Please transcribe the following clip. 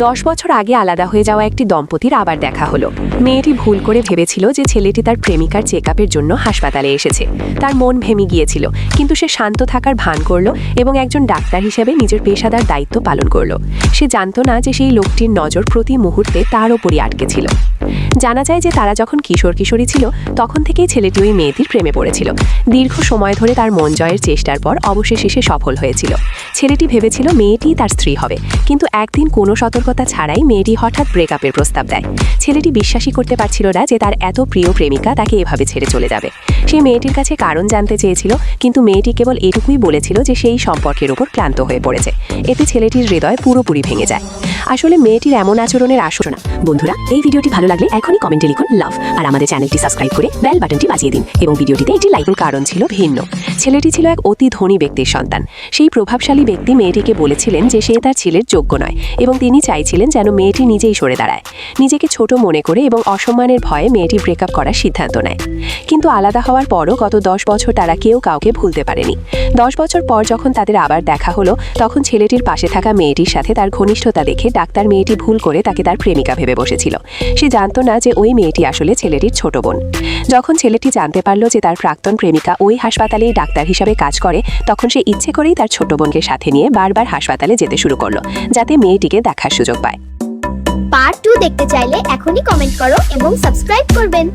10 বছর আগে আলাদা হয়ে যাওয়া একটি দম্পতির আবার দেখা হলো। মেয়েটি ভুল করে ভেবেছিল যে ছেলেটি তার প্রেমিকার চেকআপের জন্য হাসপাতালে এসেছে। তার মন ভেঙে গিয়েছিল, কিন্তু সে শান্ত থাকার ভান করল এবং একজন ডাক্তার হিসেবে নিজের পেশাদার দায়িত্ব পালন করল। সে জানত না যে সেই লোকটির নজর প্রতি মুহূর্তে তার ওপরই আটকে ছিল। জানা যায় যে তারা যখন কিশোরী ছিল তখন থেকেই ছেলেটি ওই মেয়েটির প্রেমে পড়েছিল। দীর্ঘ সময় ধরে তার মন জয়ের চেষ্টার পর অবশেষে সে সফল হয়েছিল। ছেলেটি ভেবেছিল মেয়েটি তার স্ত্রী হবে, কিন্তু একদিন কোনো সতর্কতা ছাড়াই মেয়েটি হঠাৎ ব্রেকআপের প্রস্তাব দেয়। ছেলেটি বিশ্বাসই করতে পারছিল না যে তার এত প্রিয় প্রেমিকা তাকে এভাবে ছেড়ে চলে যাবে। সে মেয়েটির কাছে কারণ জানতে চেয়েছিল, কিন্তু মেয়েটি কেবল এটুকুই বলেছিল যে সেই সম্পর্কের উপর ক্লান্ত হয়ে পড়েছে। এতে ছেলেটির হৃদয় পুরোপুরি ভেঙে যায়। আসলে মেয়েটির এমন আচরণের আসনা। বন্ধুরা, এই ভিডিওটি ভালো লাগলে এখনই কমেন্টে লিখুন লাভ, আর আমাদের চ্যানেলটি সাবস্ক্রাইব করে বেল বাটনটি বাজিয়ে দিন এবং ভিডিওটিতে একটি লাইক। কারণ ছিল ভিন্ন। ছেলেটি ছিল এক অতি ধনী ব্যক্তির সন্তান। সেই প্রভাবশালী ব্যক্তি মেয়েটিকে বলেছিলেন যে সে তার ছেলের যোগ্য নয় এবং তিনি চাইছিলেন যেন মেয়েটি নিজেই সরে দাঁড়ায়। নিজেকে ছোট মনে করে এবং অসম্মানের ভয়ে মেয়েটি ব্রেকআপ করার সিদ্ধান্ত নেয়। কিন্তু আলাদা হওয়ার পরও গত 10 বছর তারা কেউ কাউকে ভুলতে পারেনি। 10 বছর পর যখন তাদের আবার দেখা হলো, তখন ছেলেটির পাশে থাকা মেয়েটির সাথে তার ঘনিষ্ঠতা দেখে ডাক্তার মেয়েটি ভুল করে তাকে তার প্রেমিকা ভেবে বসেছিল। সে জানত না যে ওই মেয়েটি আসলে ছেলেটির ছোট বোন। যখন ছেলেটি জানতে পারল যে তার প্রাক্তন প্রেমিকা ওই হাসপাতালেই ডাক্তার হিসাবে কাজ করে, তখন সে ইচ্ছে করেই তার ছোট বোনকে সাথে নিয়ে বারবার হাসপাতালে যেতে শুরু করলো, যাতে মেয়েটিকে দেখার সুযোগ পায়। পার্ট 2 দেখতে চাইলে এখনই কমেন্ট করো এবং সাবস্ক্রাইব করবেন।